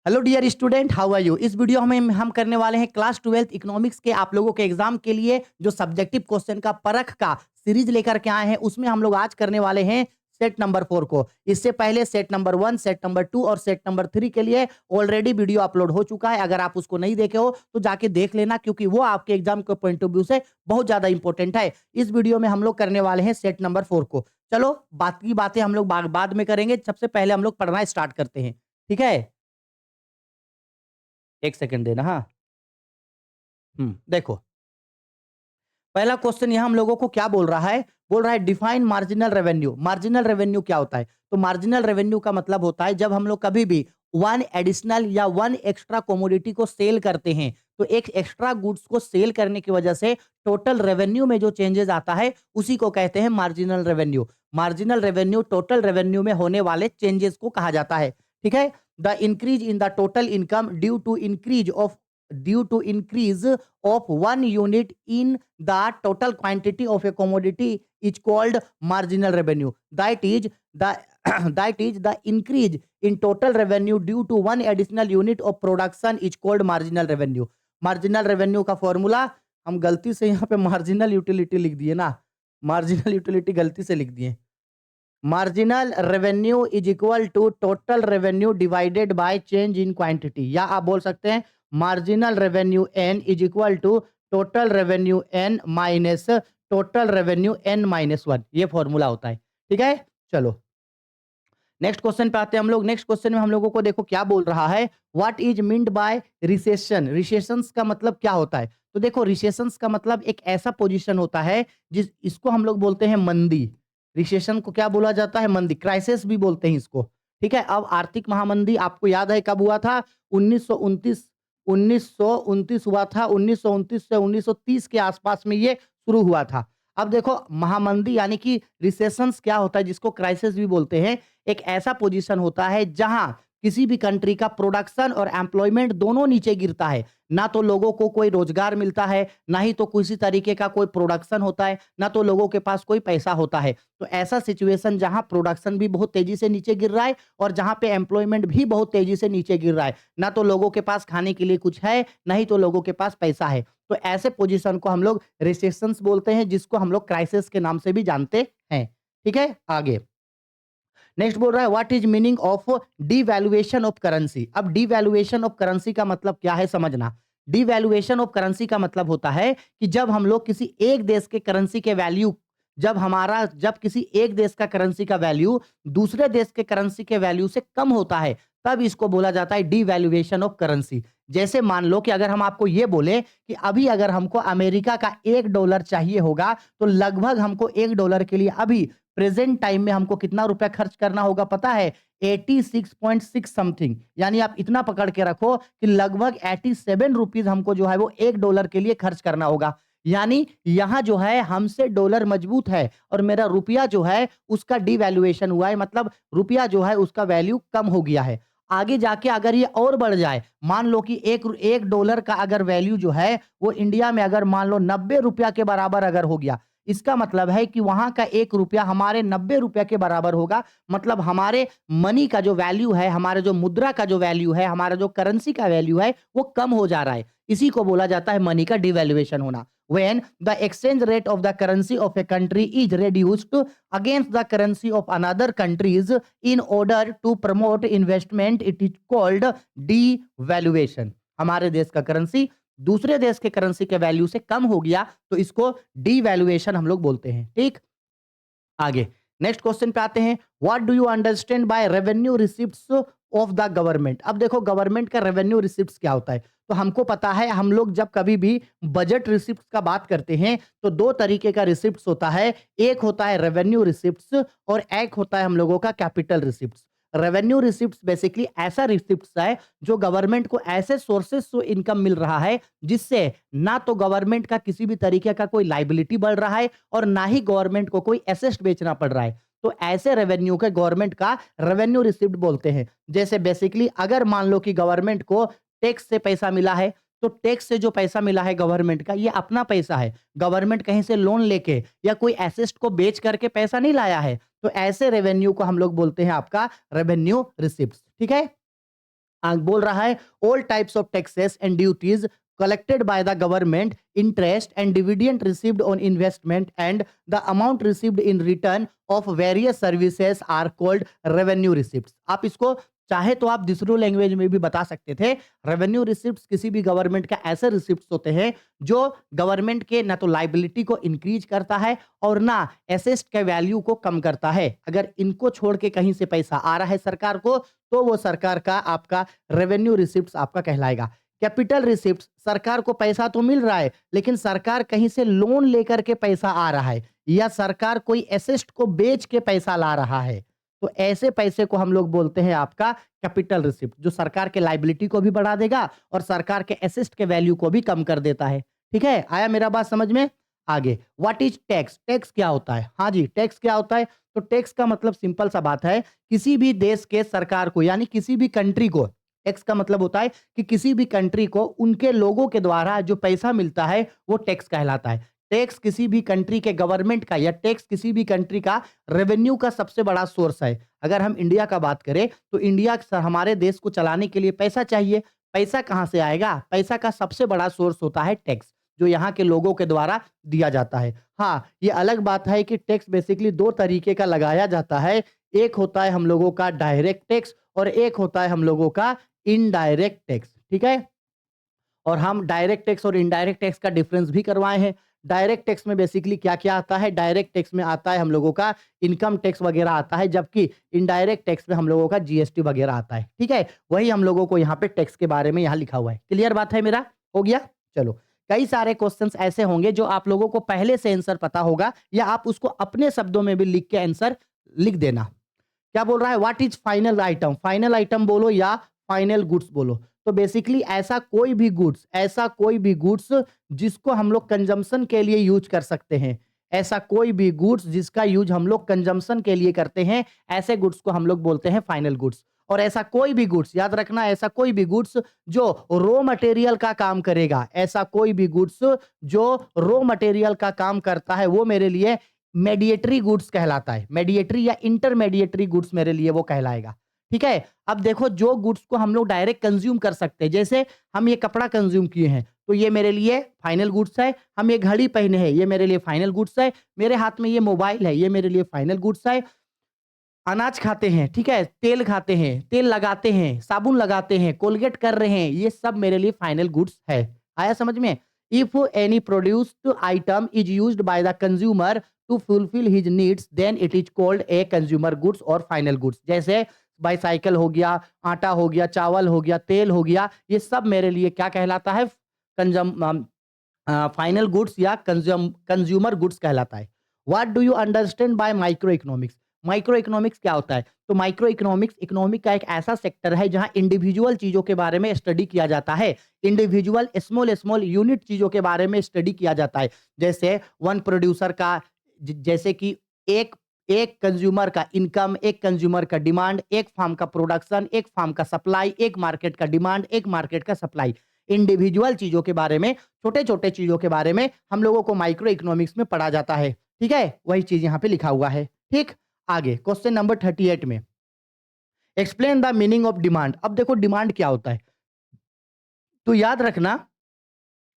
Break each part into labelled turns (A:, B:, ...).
A: Hello dear student, how are you. इस video में हम करने वाले हैं क्लास 12th इकोनॉमिक्स के आप लोगों के एग्जाम के लिए जो सब्जेक्टिव क्वेश्चन का परख का सीरीज लेकर के आए हैं। उसमें हम लोग आज करने वाले हैं सेट नंबर 4 को। इससे पहले सेट नंबर 1, सेट नंबर 2 और सेट नंबर 3 के लिए ऑलरेडी वीडियो अपलोड हो चुका है। अगर आप उसको नहीं देखे हो तो जाके देख लेना, क्योंकि वो आपके एग्जाम के पॉइंट ऑफ व्यू से बहुत ज्यादा इंपॉर्टेंट है। इस वीडियो में हम लोग करने वाले हैं सेट नंबर 4 को। चलो बाकी बातें हम लोग बाद में करेंगे। सबसे पहले हम लोग पढ़ना स्टार्ट करते हैं, ठीक है। एक सेकंड देना, हाँ। देखो, पहला क्वेश्चन यहां हम लोगों को क्या बोल रहा है। बोल रहा है define marginal revenue. Marginal revenue क्या होता है? तो मार्जिनल रेवेन्यू का मतलब होता है जब हम लोग कभी भी वन एडिशनल या वन एक्स्ट्रा कमोडिटी को सेल करते हैं, तो एक एक्स्ट्रा गुड्स को सेल करने की वजह से टोटल रेवेन्यू में जो चेंजेस आता है उसी को कहते हैं marginal revenue. Marginal revenue total revenue में होने वाले चेंजेस को कहा जाता है, ठीक है। The increase in the total income due to increase of one unit in the total quantity of a commodity is called marginal revenue. That is the that is the increase in total revenue due to one additional unit of production is called marginal revenue. Marginal revenue का formula हम गलती से यहाँ पे marginal utility लिख दिए ना। Marginal utility गलती से लिख दिए। Marginal revenue is equal to total revenue divided by change in quantity, या आप बोल सकते हैं marginal revenue n is equal to total revenue n minus total revenue n minus 1। ये फॉर्मूला होता है, ठीक है। चलो नेक्स्ट क्वेश्चन पे आते हैं हम लोग। नेक्स्ट क्वेश्चन में हम लोगों को देखो क्या बोल रहा है। What is meant by recession. Recessions का मतलब क्या होता है? तो देखो, रिसेशंस का मतलब एक ऐसा पोजीशन होता है जिस इसको हम लोग बोलते हैं मंदी। रिसेशन को क्या बोला जाता है? मंदी। क्राइसिस भी बोलते हैं इसको, ठीक है। अब आर्थिक महामंदी आपको याद है कब हुआ था? 1929 1929 हुआ था। 1929 से 1930 के आसपास में ये शुरू हुआ था। अब देखो, महामंदी यानी कि रिसेशंस क्या होता है, जिसको क्राइसिस भी बोलते हैं। एक ऐसा पोजीशन होता है जहां किसी भी कंट्री का प्रोडक्शन और एम्प्लॉयमेंट दोनों नीचे गिरता है। ना तो लोगों को कोई रोजगार मिलता है, ना ही तो किसी तरीके का कोई प्रोडक्शन होता है, ना तो लोगों के पास कोई पैसा होता है। तो ऐसा सिचुएशन जहां प्रोडक्शन भी बहुत तेजी से नीचे गिर रहा है और जहां पे एम्प्लॉयमेंट भी बहुत तेजी से नीचे गिर रहा है। ना तो लोगों के पास खाने के लिए कुछ है, ना ही तो लोगों के पास पैसा है। तो ऐसे पोजीशन को हम लोग रिसेशंस बोलते हैं, जिसको हम लोग क्राइसिस के नाम से भी जानते हैं, ठीक है। आगे नेक्स्ट बोल रहा है what is meaning of devaluation of currency. अब डिवैल्यूएशन ऑफ करेंसी का मतलब क्या है, समझना। डिवैल्यूएशन ऑफ करेंसी का मतलब होता है कि जब हम लोग किसी एक देश के करेंसी के वैल्यू जब किसी एक देश का करेंसी का वैल्यू दूसरे देश के करेंसी के वैल्यू से कम होता है, तब इसको बोला जाता है डिवैल्यूएशन ऑफ करेंसी। जैसे मान लो कि अगर हम आपको ये बोले कि अभी अगर हमको अमेरिका का $1 चाहिए होगा, तो लगभग हमको $1 के लिए अभी प्रेजेंट टाइम में हमको कितना रुपया खर्च करना होगा पता है? 86.6 समथिंग। यानी आप इतना पकड़ के रखो कि लगभग 87 रुपीज हमको जो है वो $1 के लिए खर्च करना होगा। यानी यहां जो है हमसे डॉलर मजबूत है और मेरा रुपया जो है उसका डिवैल्यूएशन हुआ है, मतलब रुपया जो है उसका वैल्यू कम हो गया है। आगे जाके अगर ये और बढ़ जाए, मान लो कि एक डॉलर का अगर वैल्यू जो है वो इंडिया में अगर मान लो 90 रुपया के बराबर अगर हो गया, इसका मतलब है कि वहां का $1 हमारे 90 रुपया के बराबर होगा। मतलब हमारे मनी का जो वैल्यू है, हमारे जो मुद्रा का जो वैल्यू है, हमारा जो करेंसी का वैल्यू है, वो कम हो जा रहा है। इसी को बोला जाता है मनी का डिवैल्यूएशन होना। When the exchange rate of the currency of a country is reduced against the currency of another countries in order to promote investment, it is called devaluation। हमारे देश का करेंसी दूसरे देश के करेंसी के value से कम हो गया, तो इसको डीवैल्यूएशन हम लोग बोलते हैं, ठीक। आगे नेक्स्ट क्वेश्चन पे आते हैं। What do you understand by revenue receipts of the government. अब देखो, गवर्नमेंट का रेवेन्यू रिसिप्ट्स क्या होता है। तो हमको पता है, हम लोग जब कभी भी बजट रिसिप्ट्स का बात करते हैं तो दो तरीके का रिसिप्ट्स होता है। एक होता है रेवेन्यू रिसिप्ट्स और एक होता है हम लोगों का capital receipts. Revenue receipts basically ऐसा रिसिप्ट्स है जो गवर्नमेंट को ऐसे सोर्सेस से इनकम मिल रहा है जिससे ना तो गवर्नमेंट का किसी भी तरीके का कोई लाइबिलिटी बढ़ रहा है और ना ही गवर्नमेंट को कोई एसेट बेचना पड़ रहा है। तो ऐसे रेवेन्यू के गवर्नमेंट का रेवेन्यू रिसिप्ट बोलते हैं। जैसे बेसिकली अगर मान लो कि गवर्नमेंट को टैक्स से पैसा मिला है, तो टैक्स से जो पैसा मिला है गवर्नमेंट का, ये अपना पैसा है। गवर्नमेंट कहीं से लोन लेके या कोई एसेट को बेच करके पैसा नहीं लाया है। तो ऐसे रेवेन्यू को हम लोग बोलते हैं आपका रेवेन्यू रिसिप्ट्स, ठीक है। बोल रहा है all types of taxes and duties collected by the government, interest and dividend received on investment and the amount received in return of various services are called revenue receipts. आप इसको चाहे तो आप दूसरी लैंग्वेज में भी बता सकते थे। रेवेन्यू रिसिप्ट्स किसी भी गवर्नमेंट का ऐसे रिसिप्ट्स होते हैं जो गवर्नमेंट के ना तो लाइबिलिटी को इंक्रीज करता है और ना एसेट के वैल्यू को कम करता है। अगर इनको छोड़ के कहीं से पैसा आ रहा है सरकार को तो वो सरकार का आपका रेवेन्यू रिसिप्ट्स आपका कहलाएगा। कैपिटल रिसिप्ट्स, सरकार को पैसा तो मिल रहा है लेकिन सरकार कहीं से लोन लेकर के पैसा आ रहा है या सरकार कोई एसेट को बेच के पैसा ला रहा है, तो ऐसे पैसे को हम लोग बोलते हैं आपका कैपिटल रिसिप्ट, जो सरकार के लाइबिलिटी को भी बढ़ा देगा और सरकार के एसेट के वैल्यू को भी कम कर देता है। ठीक है, आया मेरा बात समझ में? आगे, व्हाट इज टैक्स? टैक्स क्या होता है? हाँ जी, टैक्स क्या होता है? तो टैक्स का मतलब सिंपल सा बात है, किसी भी देश के सरकार को यानी किसी भी कंट्री को, टैक्स का मतलब होता है कि किसी भी कंट्री को उनके लोगों के द्वारा जो पैसा मिलता है वो टैक्स कहलाता है। टैक्स किसी भी कंट्री के गवर्नमेंट का या टैक्स किसी भी कंट्री का रेवेन्यू का सबसे बड़ा सोर्स है। अगर हम इंडिया का बात करें तो इंडिया हमारे देश को चलाने के लिए पैसा चाहिए। पैसा कहाँ से आएगा? पैसा का सबसे बड़ा सोर्स होता है टैक्स, जो यहाँ के लोगों के द्वारा दिया जाता है। हाँ, ये अलग बात है कि टैक्स बेसिकली दो तरीके का लगाया जाता है। एक होता है हम लोगों का डायरेक्ट टैक्स और एक होता है हम लोगों का इनडायरेक्ट टैक्स। ठीक है, और हम डायरेक्ट टैक्स और इनडायरेक्ट टैक्स का डिफरेंस भी करवाए हैं। डायरेक्ट टैक्स में बेसिकली क्या-क्या आता है? डायरेक्ट टैक्स में आता है हम लोगों का इनकम टैक्स वगैरह आता है, जबकि इनडायरेक्ट टैक्स में हम लोगों का जीएसटी वगैरह आता है। ठीक है, वही हम लोगों को यहाँ पे टैक्स के बारे में यहाँ लिखा हुआ है। क्लियर बात है मेरा? हो गया? चलो, कई सारे क्वेश्चंस ऐसे होंगे जो आप लोगों को पहले से आंसर पता होगा या आप उसको अपने शब्दों में भी लिख के आंसर लिख देना। क्या बोल रहा है? What is final item? Final item बोलो या फाइनल गुड्स बोलो। तो बेसिकली ऐसा कोई भी गुड्स जिसको हम लोग कंजम्पशन के लिए यूज कर सकते हैं। ऐसा कोई भी गुड्स जिसका यूज हम लोग कंजम्पशन के लिए करते हैं, ऐसे गुड्स को हम लोग बोलते हैं फाइनल गुड्स। और ऐसा कोई भी गुड्स, याद रखना, ऐसा कोई भी गुड्स जो रॉ मटेरियल का काम करेगा, ऐसा कोई भी गुड्स जो रॉ मटेरियल का काम करता है वो मेरे लिए मेडिएटरी गुड्स कहलाता है। मेडिएटरी या इंटरमेडिएटरी गुड्स मेरे लिए वो कहलाएगा। ठीक है, अब देखो, जो गुड्स को हम लोग डायरेक्ट कंज्यूम कर सकते हैं, जैसे हम ये कपड़ा कंज्यूम किए हैं तो ये मेरे लिए फाइनल गुड्स है। हम ये घड़ी पहने हैं, ये मेरे लिए फाइनल गुड्स है। मेरे हाथ में ये मोबाइल है, ये मेरे लिए फाइनल गुड्स है। अनाज खाते हैं, ठीक है, तेल खाते हैं, तेल लगाते हैं, साबुन लगाते हैं, कोलगेट कर रहे हैं, ये सब मेरे लिए फाइनल गुड्स है। आया समझ में? If any produced item is used by the consumer to fulfil his needs then it is called a consumer goods और फाइनल गुड्स। जैसे बाईसाइकिल हो गया, आटा हो गया, चावल हो गया, तेल हो गया, ये सब मेरे लिए क्या कहलाता है? कंजम फाइनल गुड्स या कंज्यूमर गुड्स कहलाता है। What do you understand by micro economics? Micro economics क्या होता है? तो माइक्रो इकोनॉमिक्स इकोनॉमिक का एक ऐसा सेक्टर है जहां इंडिविजुअल चीजों के बारे में स्टडी किया जाता है। इंडिविजुअल स्मॉल स्मॉल यूनिट चीजों के बारे में स्टडी किया जाता है। जैसे वन प्रोड्यूसर का, जैसे कि एक एक कंज्यूमर का इनकम, एक कंज्यूमर का डिमांड, एक फार्म का प्रोडक्शन, एक फार्म का सप्लाई, एक मार्केट का डिमांड, एक मार्केट का सप्लाई। इंडिविजुअल चीजों के बारे में, छोटे-छोटे चीजों के बारे में हम लोगों को माइक्रो इकोनॉमिक्स में पढ़ा जाता है। ठीक है, वही चीज यहाँ पे लिखा हुआ है। ठीक, आगे क्वेश्चन नंबर 38 में explain the meaning of demand. अब देखो डिमांड क्या होता है, तो याद रखना,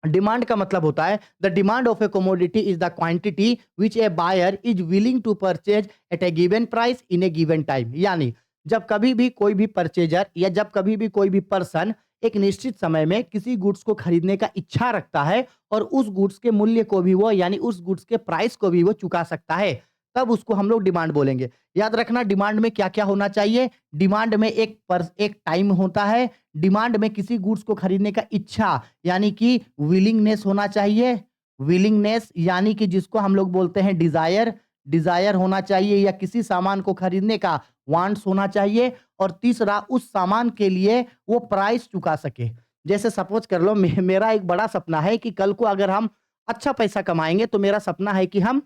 A: डिमांड का मतलब होता है the demand of a commodity is the quantity which a buyer is willing to purchase at a given price in a given time. यानी जब कभी भी कोई भी परचेजर या जब कभी भी कोई भी पर्सन एक निश्चित समय में किसी गुड्स को खरीदने का इच्छा रखता है और उस गुड्स के मूल्य को भी वो, यानी उस गुड्स के प्राइस को भी वो चुका सकता है, तब उसको हम लोग डिमांड बोलेंगे। याद रखना, डिमांड में क्या क्या होना चाहिए? डिमांड में एक टाइम होता है। डिमांड में किसी गुड्स को खरीदने का इच्छा यानी कि विलिंगनेस होना चाहिए। विलिंगनेस यानी कि जिसको हम लोग बोलते हैं डिजायर, डिजायर होना चाहिए, या किसी सामान को खरीदने का वांट्स होना चाहिए। और तीसरा, उस सामान के लिए वो प्राइस चुका सके। जैसे सपोज कर लो, मेरा एक बड़ा सपना है कि कल को अगर हम अच्छा पैसा कमाएंगे तो मेरा सपना है कि हम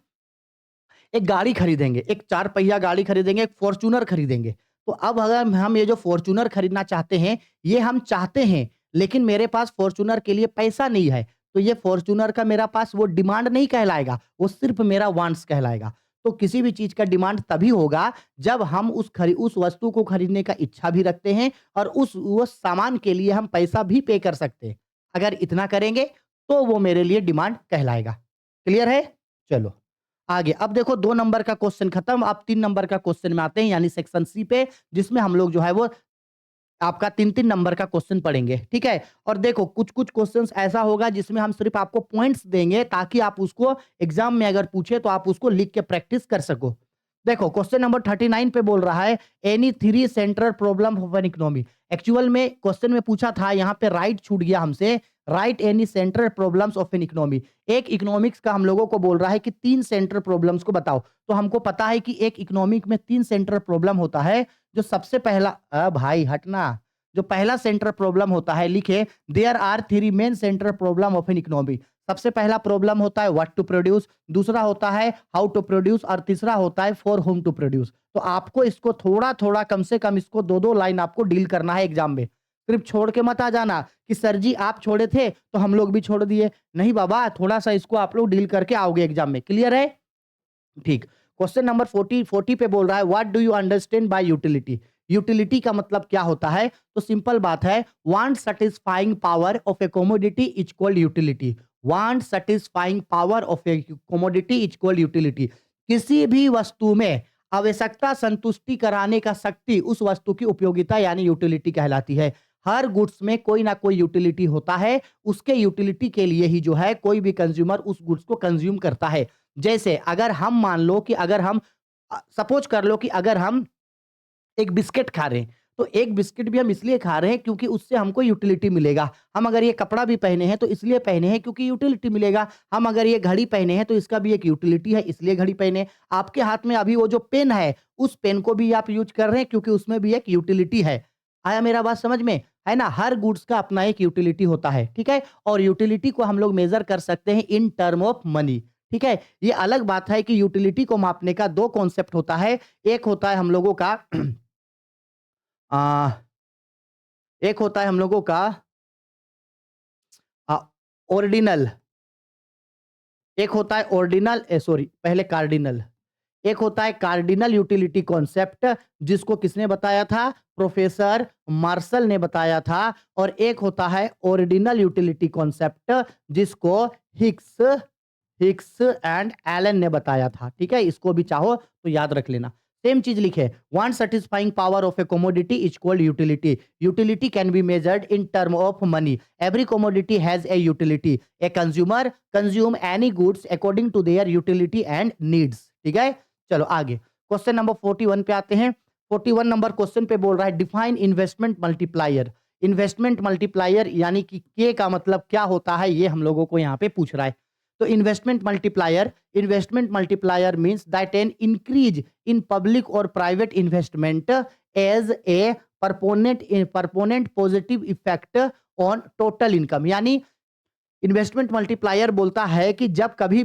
A: एक गाड़ी खरीदेंगे, एक 4 पहिया गाड़ी खरीदेंगे, एक फॉर्च्यूनर खरीदेंगे। तो अब अगर हम ये जो फॉर्च्यूनर खरीदना चाहते हैं, ये हम चाहते हैं, लेकिन मेरे पास फॉर्च्यूनर के लिए पैसा नहीं है, तो ये फॉर्च्यूनर का मेरा पास वो डिमांड नहीं कहलाएगा, वो सिर्फ मेरा वांट्स कहलाएगा। तो किसी भी चीज का डिमांड तभी होगा जब हम उस वस्तु को खरीदने का इच्छा भी रखते हैं और उस सामान के लिए हम पैसा भी पे कर सकते हैं। अगर इतना करेंगे तो वो मेरे लिए डिमांड कहलाएगा। क्लियर है? चलो आगे। अब देखो 2 नंबर का क्वेश्चन खत्म, अब 3 नंबर का क्वेश्चन में आते हैं, यानी सेक्शन सी पे, जिसमें हम लोग जो है वो आपका 3-3 नंबर का क्वेश्चन पढ़ेंगे, ठीक है? और देखो कुछ-कुछ क्वेश्चंस ऐसा होगा जिसमें हम सिर्फ आपको पॉइंट्स देंगे ताकि आप उसको एग्जाम में अगर पूछे तो आप उसको लिख के प्रैक्टिस कर सको। देखो क्वेश्चन नंबर 39 पे बोल रहा है any 3 central problem of an economy. Actual में क्वेश्चन में पूछा था, यहाँ पे राइट छूट गया हमसे, right any central problems of an economy. एक इकोनॉमिक्स का हम लोगों को बोल रहा है कि 3 सेंट्रल प्रॉब्लम्स को बताओ। तो हमको पता है कि एक इकोनॉमिक में 3 सेंट्रल प्रॉब्लम होता है। जो सबसे पहला भाई हटना, जो पहला सेंट्रल प्रॉब्लम होता है लिखे there are 3 main central problem of an economy. सबसे पहला प्रॉब्लम होता है व्हाट टू प्रोड्यूस, दूसरा होता है हाउ टू प्रोड्यूस और तीसरा होता है फॉर होम टू प्रोड्यूस। तो आपको इसको थोड़ा-थोड़ा कम से कम इसको 2-2 लाइन आपको डील करना है एग्जाम में। सिर्फ छोड़ के मत आ जाना कि सर जी आप छोड़े थे तो हम लोग भी छोड़ दिए। नहीं बाबा, थोड़ा-सा इसको आप लोग डील करके आओगे एग्जाम में। क्लियर है? ठीक। क्वेश्चन नंबर 40 पे बोल रहा है what do you understand by utility. Utility का मतलब क्या होता है? तो सिंपल बात है, want satisfying power of a commodity is called utility. Want satisfying power of a commodity is called utility. किसी भी वस्तु में आवश्यकता संतुष्टि कराने का शक्ति उस वस्तु की उपयोगिता यानी यूटिलिटी कहलाती है। हर गुड्स में कोई ना कोई यूटिलिटी होता है, उसके यूटिलिटी के लिए ही जो है कोई भी कंज्यूमर उस गुड्स को कंज्यूम करता है। जैसे अगर हम मान लो कि अगर हम सपोज कर लो कि अगर हम एक बिस्किट खा रहे हैं, तो एक बिस्किट भी हम इसलिए खा रहे हैं क्योंकि उससे हमको यूटिलिटी मिलेगा। हम अगर ये कपड़ा भी पहने हैं तो इसलिए पहने हैं क्योंकि यूटिलिटी मिलेगा। हम अगर ये घड़ी पहने हैं तो इसका भी एक यूटिलिटी है, इसलिए घड़ी पहने हैं। आपके हाथ में अभी वो जो पेन है, उस पेन को भी आप यूज कर रहे हैं क्योंकि उसमें भी एक यूटिलिटी है। आया मेरा बात समझ में? है ना? हर गुड्स का अपना एक यूटिलिटी होता है, ठीक है? और यूटिलिटी को हम लोग मेजर कर सकते हैं इन टर्म ऑफ मनी, ठीक है? ये अलग बात है कि यूटिलिटी को मापने का 2 कॉन्सेप्ट होता है। एक होता है हम लोगों का आ, एक होता है हम लोगों का ऑर्डिनल, एक होता है ऑर्डिनल सॉरी पहले कार्डिनल। एक होता है कार्डिनल यूटिलिटी कॉन्सेप्ट, जिसको किसने बताया था? प्रोफेसर मार्शल ने बताया था। और एक होता है ऑर्डिनल यूटिलिटी कॉन्सेप्ट, जिसको हिक्स हिक्स एंड एलन ने बताया था, ठीक है? इसको भी चाहो तो याद रख लेना। सेम चीज लिखे, want satisfying power of a commodity is called utility. Utility can be measured in term of money. Every commodity has a utility. A consumer consume any goods according to their utility and needs, ठीक है? चलो आगे question number 41 पे आते हैं। 41 number question पे बोल रहा है define investment multiplier. Investment multiplier यानी कि के का मतलब क्या होता है, ये हम लोगों को यहाँ पे पूछ रहा है। तो investment multiplier means that an increase in public और private investment as a proponent positive effect on total income. यानी इन्वेस्टमेंट मल्टीप्लायर बोलता है कि जब कभी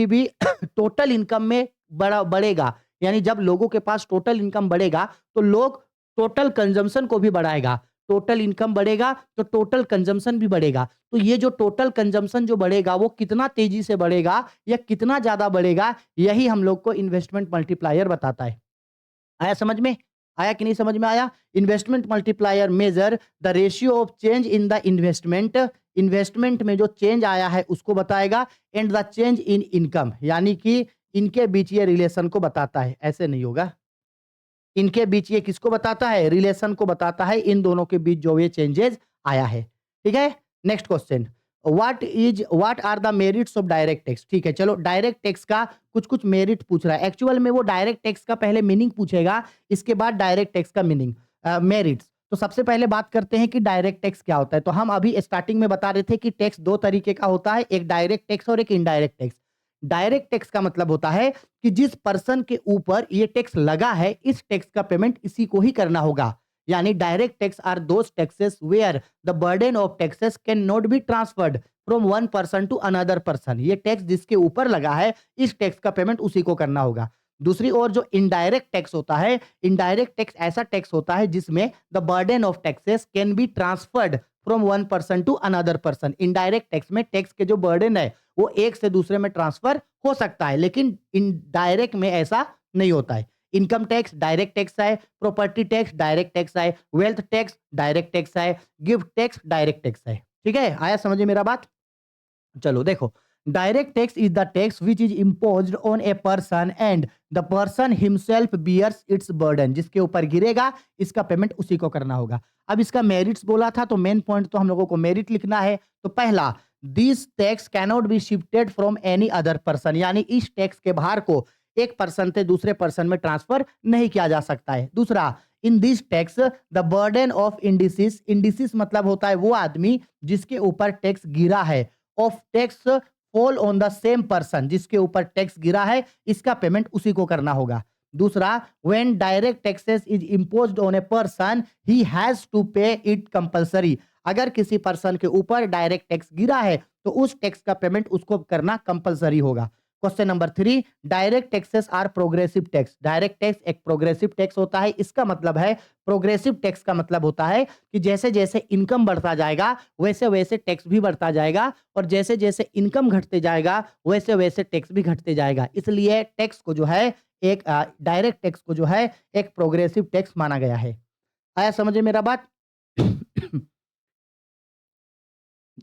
A: भी टोटल इनकम में बढ़ेगा, यानी जब लोगों के पास टोटल इनकम बढ़ेगा तो लोग टोटल कंजम्पशन को भी बढ़ाएगा। टोटल इनकम बढ़ेगा तो टोटल कंजम्पशन भी बढ़ेगा। तो ये जो टोटल कंजम्पशन जो बढ़ेगा वो कितना तेजी से बढ़ेगा या कितना ज्यादा बढ़ेगा, यही हम लोग को इन्वेस्टमेंट मल्टीप्लायर बताता है। आया समझ में? आया कि नहीं समझ में आया? Investment multiplier measure the ratio of change in the investment. Investment में जो चेंज आया है उसको बताएगा, and the change in income, यानी कि इनके बीच ये रिलेशन को बताता है। ऐसे नहीं होगा, इनके बीच ये किसको बताता है? रिलेशन को बताता है, इन दोनों के बीच जो ये चेंजेस आया है, ठीक है? Next question, what are the merits of direct tax. ठीक है, चलो डायरेक्ट टैक्स का कुछ कुछ मेरिट पूछ रहा है। एक्चुअल में वो डायरेक्ट टैक्स का पहले मीनिंग पूछेगा, इसके बाद डायरेक्ट टैक्स का मीनिंग मेरिट्स। तो सबसे पहले बात करते हैं कि डायरेक्ट टैक्स क्या होता है। तो हम अभी स्टार्टिंग में बता रहे थे कि टैक्स 2 तरीके का होता है, एक डायरेक्ट टैक्स और एक इनडायरेक्ट टैक्स। डायरेक्ट टैक्स का मतलब होता है कि जिस पर्सन के ऊपर ये टैक्स लगा है, इस टैक्स का पेमेंट इसी को ही करना होगा। यानी direct tax are those taxes where the burden of taxes can not be transferred from one person to another person. ये टैक्स जिसके ऊपर लगा है, इस टैक्स का पेमेंट उसी को करना होगा। दूसरी ओर जो इनडायरेक्ट टैक्स होता है, इनडायरेक्ट टैक्स ऐसा टैक्स होता है जिसमें the burden of taxes can be transferred from one person to another person. Indirect tax में टैक्स के जो बर्डन है वो एक से दूसरे में ट्रांसफर हो सकता है, लेकिन इनडायरेक्ट में ऐसा नहीं होता है। इनकम टैक्स डायरेक्ट टैक्स है, प्रॉपर्टी टैक्स डायरेक्ट टैक्स है, वेल्थ टैक्स डायरेक्ट टैक्स है, गिफ्ट टैक्स डायरेक्ट टैक्स है। ठीक है, आया समझ में मेरा बात? चलो देखो, direct tax is the tax which is imposed on a person and the person himself bears its burden. जिसके ऊपर गिरेगा इसका पेमेंट उसी को करना होगा। अब इसका मेरिट्स बोला था तो मेन पॉइंट तो हम लोगों को मेरिट लिखना है। तो पहला, this tax cannot be shifted from any other person, यानी इस टैक्स के भार को एक पर्सन से दूसरे पर्सन में ट्रांसफर नहीं किया जा सकता है। दूसरा, in this tax the burden of indices, indices मतलब होता है वो आदमी जिसके ऊपर टैक्स गिरा है, of tax fall on the same person, जिसके ऊपर टैक्स गिरा है इसका पेमेंट उसी को करना होगा। दूसरा, when direct taxes is imposed on a person he has to pay it compulsory, अगर किसी पर्सन के ऊपर डायरेक्ट टैक्स गिरा है तो उस टैक्स का पेमेंट उसको करना कंपलसरी होगा। Question number 3, direct taxes are progressive tax. Direct tax एक प्रोग्रेसिव टैक्स होता है। इसका मतलब है, प्रोग्रेसिव टैक्स का मतलब होता है कि जैसे जैसे इनकम बढ़ता जाएगा वैसे वैसे टैक्स भी बढ़ता जाएगा, और जैसे जैसे इनकम घटते जाएगा वैसे वैसे टैक्स भी घटते जाएगा। इसलिए टैक्स को जो है एक डायरेक्ट टैक्स को जो है एक प्रोग्रेसिव टैक्स माना गया है। आया समझे मेरा बात?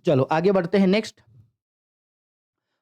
A: चलो आगे बढ़ते हैं नेक्स्ट।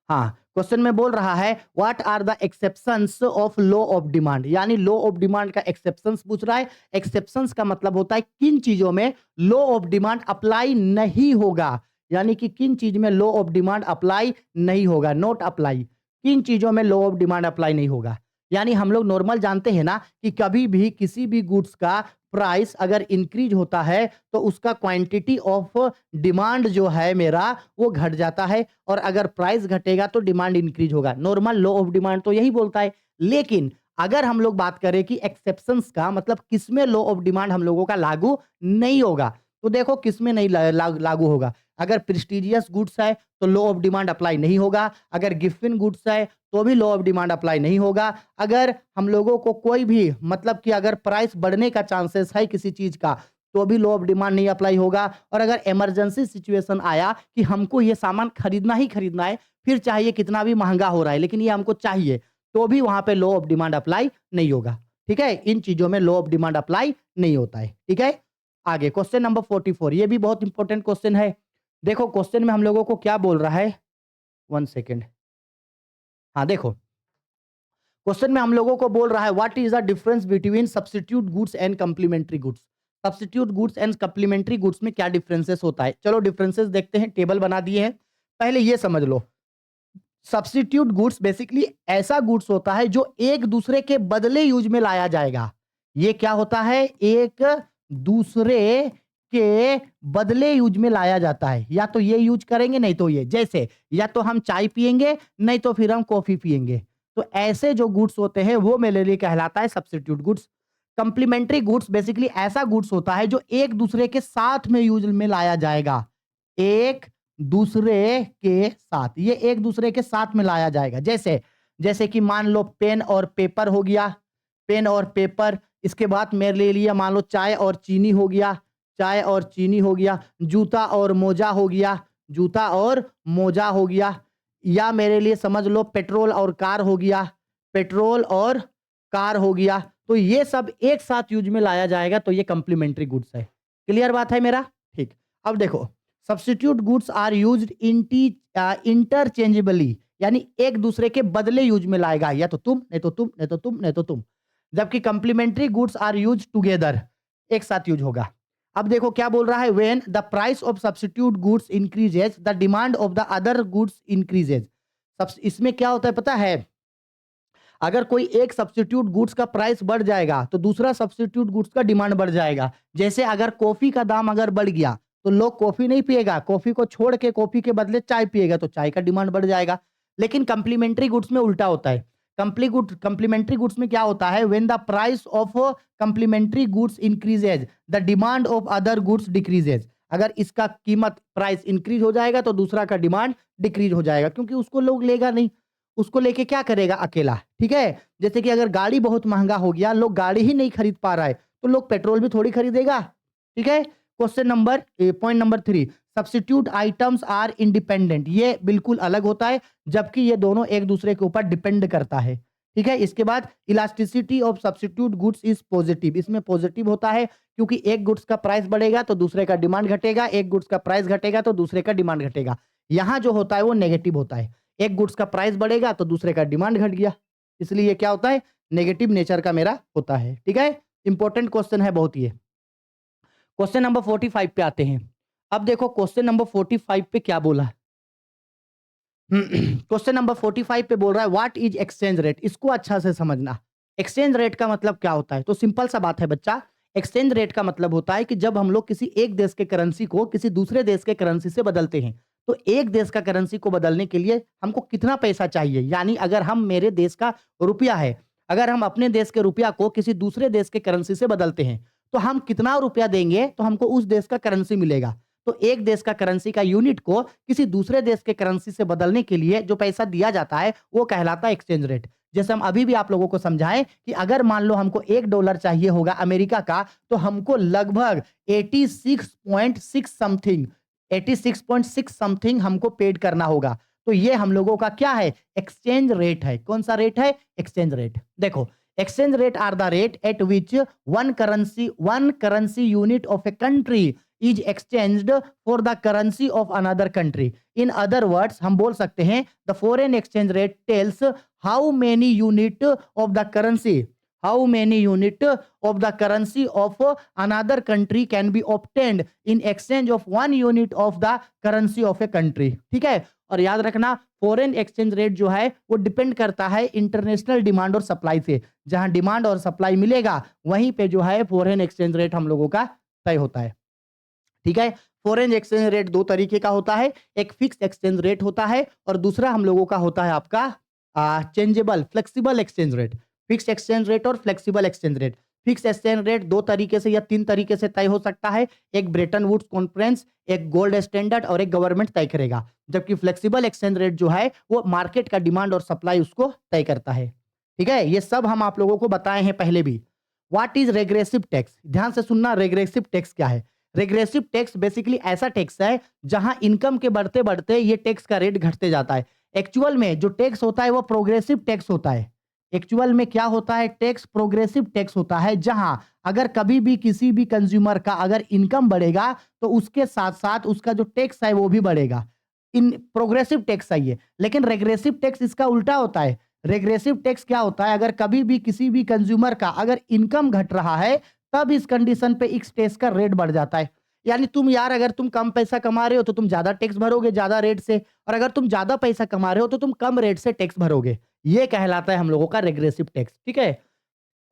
A: हाँ, क्वेश्चन में बोल रहा है what are the exceptions of law of demand, यानी लॉ ऑफ डिमांड का एक्सेप्शंस पूछ रहा है। एक्सेप्शंस का मतलब होता है किन चीजों में लॉ ऑफ डिमांड अप्लाई नहीं होगा, यानी कि किन चीज में लॉ ऑफ डिमांड अप्लाई नहीं होगा, नॉट अप्लाई। किन चीजों में लॉ ऑफ डिमांड अप्लाई नहीं होगा, यानी हम लोग नॉर्मल जानते हैं ना कि कभी भी किसी भी गुड्स का प्राइस अगर इंक्रीज होता है तो उसका क्वांटिटी ऑफ डिमांड जो है मेरा वो घट जाता है, और अगर प्राइस घटेगा तो डिमांड इंक्रीज होगा। नॉर्मल लॉ ऑफ डिमांड तो यही बोलता है। लेकिन अगर हम लोग बात करें कि एक्सेप्शंस का मतलब किसमें लॉ ऑफ डिमांड हम लोगों का लागू नहीं होगा, तो देखो किसमें नहीं लागू होगा। अगर प्रेस्टिजियस गुड्स है तो लॉ ऑफ डिमांड अप्लाई नहीं होगा। अगर गिफ्टिंग गुड्स है तो भी लॉ ऑफ डिमांड अप्लाई नहीं होगा। अगर हम लोगों को कोई भी मतलब कि अगर प्राइस बढ़ने का चांसेस है किसी चीज का तो भी लॉ ऑफ डिमांड नहीं अप्लाई होगा। और अगर इमरजेंसी सिचुएशन आया कि हमको ये सामान खरीदना ही खरीदना है, फिर चाहे ये कितना भी महंगा हो रहा है लेकिन ये हमको चाहिए, तो भी वहां पे लॉ ऑफ डिमांड अप्लाई नहीं होगा। ठीक है, इन चीजों में लॉ ऑफ डिमांड अप्लाई नहीं होता है। ठीक है, आगे क्वेश्चन नंबर 44, ये भी बहुत इंपॉर्टेंट क्वेश्चन है। देखो क्वेश्चन में हम लोगों को क्या बोल रहा है, 1 सेकेंड। हाँ देखो, क्वेश्चन में हम लोगों को बोल रहा है what is the difference between substitute goods and complementary goods. Substitute goods and complementary goods में क्या डिफरेंसेस होता है। चलो डिफरेंसेस देखते हैं, टेबल बना दिए हैं। पहले ये समझ लो, सब्स्टिट्यूट गुड्स बेसिकली ऐसा गुड्स होता है जो एक दूसरे के बदले यूज में लाया जाएगा। ये क्या होता है, एक दूसरे के बदले यूज में लाया जाता है। या तो ये यूज करेंगे नहीं तो ये, जैसे या तो हम चाय पियेंगे नहीं तो फिर हम कॉफी पियेंगे। तो ऐसे जो गुड्स होते हैं वो मेरे लिए कहलाता है substitute goods. Complementary goods basically ऐसा गुड्स होता है जो एक दूसरे के साथ में यूज में लाया जाएगा। एक दूसरे के साथ, ये एक दूसरे के साथ में लाया जाएगा। जैसे जैसे कि मान लो पेन और पेपर हो गया, पेन और पेपर। इसके बाद मेरे लिए मान लो चाय और चीनी हो गया, चाय और चीनी हो गया। जूता और मोजा हो गया, जूता और मोजा हो गया। या मेरे लिए समझ लो पेट्रोल और कार हो गया, पेट्रोल और कार हो गया। तो ये सब एक साथ यूज में लाया जाएगा, तो ये कंप्लीमेंट्री गुड्स है। क्लियर बात है मेरा? ठीक। अब देखो, substitute goods are used interchangeably, यानी एक दूसरे के बदले यूज में लाएगा, या तो तुम नहीं तो तुम नहीं तो तुम नहीं तो तुम। जबकि complementary goods are use together, एक साथ यूज होगा। अब देखो क्या बोल रहा है, when the price of substitute goods increases the demand of the other goods increases. इसमें क्या होता है पता है, अगर कोई एक सब्स्टिट्यूट गुड्स का प्राइस बढ़ जाएगा तो दूसरा सब्स्टिट्यूट गुड्स का डिमांड बढ़ जाएगा। जैसे अगर कॉफी का दाम अगर बढ़ गया तो लोग कॉफी नहीं पिएगा, कॉफी को छोड़ के कॉफी के बदले चाय पिएगा, तो चाय का डिमांड बढ़ जाएगा। लेकिन कंप्लीमेंट्री गुड्स में उल्टा होता है। कंप्लीमेंट्री गुड्स में क्या होता है, when the price of complementary goods increases the demand of other goods decreases. अगर इसका कीमत प्राइस इंक्रीज हो जाएगा तो दूसरा का डिमांड डिक्रीज हो जाएगा, क्योंकि उसको लोग लेगा नहीं, उसको लेके क्या करेगा अकेला। ठीक है, जैसे कि अगर गाड़ी बहुत महंगा हो गया, लोग गाड़ी ही नहीं खरीद पा रहा है, तो लोग पेट्रोल भी थोड़ी खरीदेगा। ठीक है, question number point number 3, substitute items are independent, ये बिल्कुल अलग होता है, जबकि ये दोनों एक दूसरे के ऊपर डिपेंड करता है। ठीक है, इसके बाद elasticity of substitute goods is positive, इसमें पॉजिटिव होता है क्योंकि एक गुड्स का प्राइस बढ़ेगा तो दूसरे का डिमांड घटेगा, एक गुड्स का प्राइस घटेगा तो दूसरे का डिमांड घटेगा। यहां जो होता है वो नेगेटिव होता है, एक गुड्स का प्राइस बढ़ेगा तो दूसरे का डिमांड घट गया, इसलिए ये क्या होता है, नेगेटिव नेचर का मेरा होता है। ठीक है, इंपॉर्टेंट क्वेश्चन है बहुत ये। क्वेश्चन नंबर 45 पे आते हैं। अब देखो क्वेश्चन नंबर 45 पे क्या बोला है। क्वेश्चन नंबर 45 पे बोल रहा है व्हाट इज एक्सचेंज रेट, इसको अच्छा से समझना। एक्सचेंज रेट का मतलब क्या होता है, तो सिंपल सा बात है बच्चा, एक्सचेंज रेट का मतलब होता है कि जब हम लोग किसी एक देश के करेंसी को किसी दूसरे देश के करेंसी से बदलते हैं, तो एक देश का करेंसी को बदलने के लिए हमको कितना पैसा चाहिए, यानी अगर हम मेरे देश का रुपया है, अगर हम अपने देश के रुपया को किसी दूसरे देश के करेंसी से बदलते हैं, तो हम कितना रुपया देंगे तो हमको उस देश का करेंसी मिलेगा। तो एक देश का करेंसी का यूनिट को किसी दूसरे देश के करेंसी से बदलने के लिए जो पैसा दिया जाता है वो कहलाता है एक्सचेंज रेट। जैसे हम अभी भी आप लोगों को समझाएं कि अगर मान लो हमको $1 चाहिए होगा अमेरिका का, तो हमको लगभग 86.6 समथिंग 86.6 समथिंग हमको पेड करना होगा। तो ये हम लोगों का क्या है, एक्सचेंज रेट है। कौन सा रेट है, एक्सचेंज रेट। देखो, exchange rate are the rate at which one currency unit of a country is exchanged for the currency of another country. In other words, हम बोल सकते हैं the foreign exchange rate tells how many unit of the currency of another country can be obtained in exchange of one unit of the currency of a country. ठीक है, और याद रखना foreign exchange rate जो है वो depend करता है इंटरनेशनल डिमांड और सप्लाई से। जहां डिमांड और सप्लाई मिलेगा वहीं पे जो है फॉरेन एक्सचेंज रेट हम लोगों का तय होता है। ठीक है, फॉरेन एक्सचेंज रेट दो तरीके का होता है, एक फिक्स एक्सचेंज रेट होता है और दूसरा हम लोगों का होता है आपका changeable flexible exchange rate. Fix exchange rate और flexible exchange rate. Fix exchange rate दो तरीके से या तीन तरीके से तय हो सकता है, एक ब्रेटन वुड्स कॉन्फ्रेंस, एक गोल्ड स्टैंडर्ड और एक गवर्नमेंट तय करेगा। जबकि फ्लेक्सिबल एक्सचेंज रेट जो है वो मार्केट का डिमांड और सप्लाई उसको तय करता है। ठीक है, ये सब हम आप लोगों को बताए हैं पहले भी। व्हाट इज रेग्रेसिव टैक्स, ध्यान से सुनना, रेग्रेसिव टैक्स क्या है। रेग्रेसिव टैक्स बेसिकली ऐसा टैक्स है जहां इनकम के बढ़ते बढ़ते ये टैक्स का रेट घटते जाता है। एक्चुअल में जो टैक्स होता है वो प्रोग्रेसिव टैक्स होता है। एक्चुअल में क्या होता है, टैक्स प्रोग्रेसिव टैक्स होता है, जहां अगर कभी भी किसी भी कंज्यूमर का अगर इनकम बढ़ेगा तो उसके साथ साथ उसका जो टैक्स है वो भी बढ़ेगा। इन प्रोग्रेसिव टैक्स है ये। लेकिन रेग्रेसिव टैक्स इसका उल्टा होता है। रेग्रेसिव टैक्स क्या होता है, अगर कभी भी किसी भी कंज्यूमर का अगर इनकम घट रहा है तब इस कंडीशन पे इस टैक्स का रेट बढ़ जाता है। यानी तुम यार अगर तुम कम पैसा कमा रहे हो तो तुम ज्यादा टैक्स भरोगे ज्यादा रेट से, और अगर तुम ज्यादा पैसा कमा रहे हो तो तुम कम रेट से टैक्स भरोगे। ये कहलाता है हम लोगों का रेग्रेसिव टैक्स। ठीक है,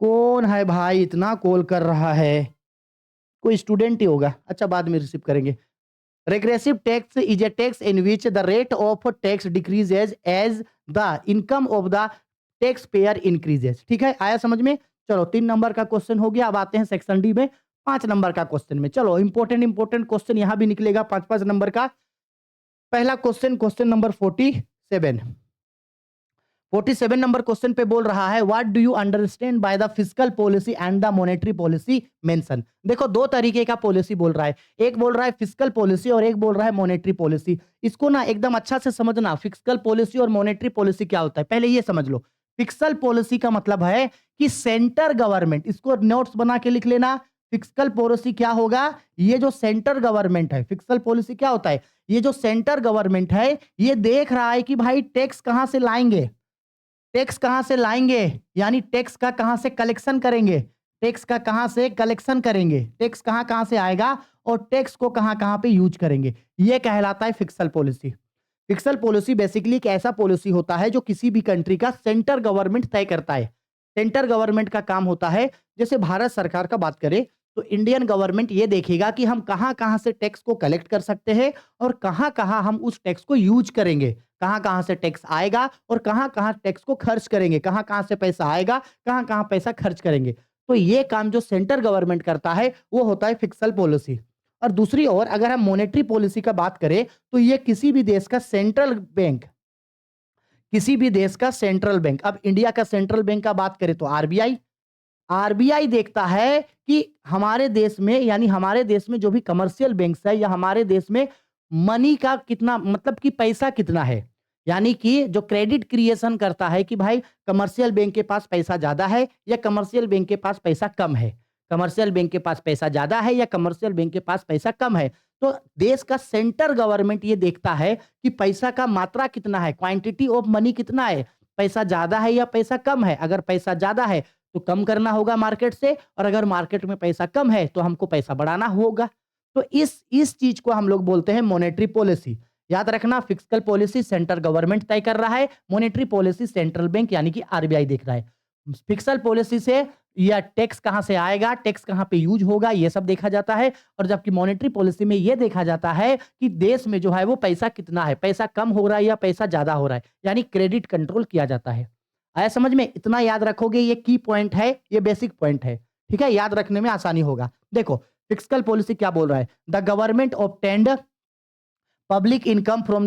A: कौन है भाई इतना कॉल कर रहा है, कोई स्टूडेंट ही होगा, अच्छा बाद में रिसीव करेंगे। Regressive tax is a tax in which the rate of tax decreases as the income of the taxpayer increases. ठीक है, आया समझ में। चलो 3 नंबर का क्वेश्चन हो गया। अब आते हैं सेक्शन डी में 5 नंबर का क्वेश्चन में। चलो इंपॉर्टेंट क्वेश्चन यहां भी निकलेगा 5-5 नंबर का। पहला question, question number 47 number question पे बोल रहा है what do you understand by the fiscal policy and the monetary policy mention. देखो दो तरीके का पॉलिसी बोल रहा है, एक बोल रहा है फिस्कल पॉलिसी और एक बोल रहा है मॉनेटरी पॉलिसी। इसको ना एकदम अच्छा से समझना, फिस्कल पॉलिसी और मॉनेटरी पॉलिसी क्या होता है पहले ये समझ लो। फिस्कल पॉलिसी का मतलब है कि सेंटर गवर्नमेंट, इसको नोट्स बना के लिख लेना। फिस्कल पॉलिसी क्या होगा, ये जो सेंटर गवर्नमेंट है, फिस्कल पॉलिसी क्या होता है, ये जो सेंटर गवर्नमेंट है ये देख रहा है कि भाई टैक्स कहां से लाएंगे, टैक्स कहां से लाएंगे, यानी टैक्स का कहां से कलेक्शन करेंगे, टैक्स का कहां से कलेक्शन करेंगे, टैक्स कहां कहां से आएगा और टैक्स को कहां कहां पे यूज करेंगे, ये कहलाता है fiscal policy. Fiscal policy basically एक ऐसा पॉलिसी होता है जो किसी भी कंट्री का सेंटर गवर्नमेंट तय करता है। सेंटर गवर्नमेंट का काम होता है, जैसे भारत सरकार का बात करें तो इंडियन गवर्नमेंट ये देखेगा कि हम कहां कहां से टैक्स को कलेक्ट कर सकते हैं और कहां कहां हम उस टैक्स को यूज करेंगे, कहां कहां से टैक्स आएगा और कहां कहां टैक्स को खर्च करेंगे, कहां कहां से पैसा आएगा कहां कहां पैसा खर्च करेंगे। तो ये काम जो सेंटर गवर्नमेंट करता है वो होता है फिस्कल पॉलिसी। और दूसरी ओर अगर हम मॉनेटरी पॉलिसी का बात करें तो ये किसी भी देश का सेंट्रल बैंक, किसी भी देश का सेंट्रल बैंक, अब इंडिया का सेंट्रल बैंक का बात करें तो आरबीआई, आरबीआई देखता है कि हमारे देश में, यानी हमारे देश में जो भी कमर्शियल बैंक्स है या हमारे देश में मनी का कितना, मतलब कि पैसा कितना है, यानी कि जो क्रेडिट क्रिएशन करता है कि भाई कमर्शियल बैंक के पास पैसा ज्यादा है या कमर्शियल बैंक के पास पैसा कम है, कमर्शियल बैंक के पास पैसा ज्यादा है या कमर्शियल बैंक के पास पैसा कम है। तो देश का सेंटर गवर्नमेंट ये देखता है कि पैसा का मात्रा कितना है, क्वांटिटी ऑफ मनी कितना है, पैसा ज्यादा है या पैसा कम है। अगर पैसा ज्यादा है तो कम करना होगा मार्केट से, और अगर मार्केट में पैसा कम है तो हमको पैसा बढ़ाना होगा। तो इस चीज को हम लोग बोलते हैं मॉनेटरी पॉलिसी। याद रखना, फिस्कल पॉलिसी सेंट्रल गवर्नमेंट तय कर रहा है, मॉनेटरी पॉलिसी सेंट्रल बैंक यानी कि आरबीआई देख रहा है। फिस्कल पॉलिसी से या टैक्स कहां से आएगा, टैक्स कहां पे यूज होगा, ये सब देखा जाता है। और जबकि मॉनेटरी पॉलिसी में ये देखा जाता है कि देश में जो है वो पैसा कितना है, पैसा कम हो रहा है या पैसा ज्यादा हो रहा है, यानी क्रेडिट कंट्रोल किया जाता है। आया समझ में? इतना याद रखोगे, ये की पॉइंट है, ये बेसिक पॉइंट है, ठीक है, याद रखने में आसानी होगा। देखो फिस्कल पॉलिसी क्या बोल रहा है, the government obtained public income from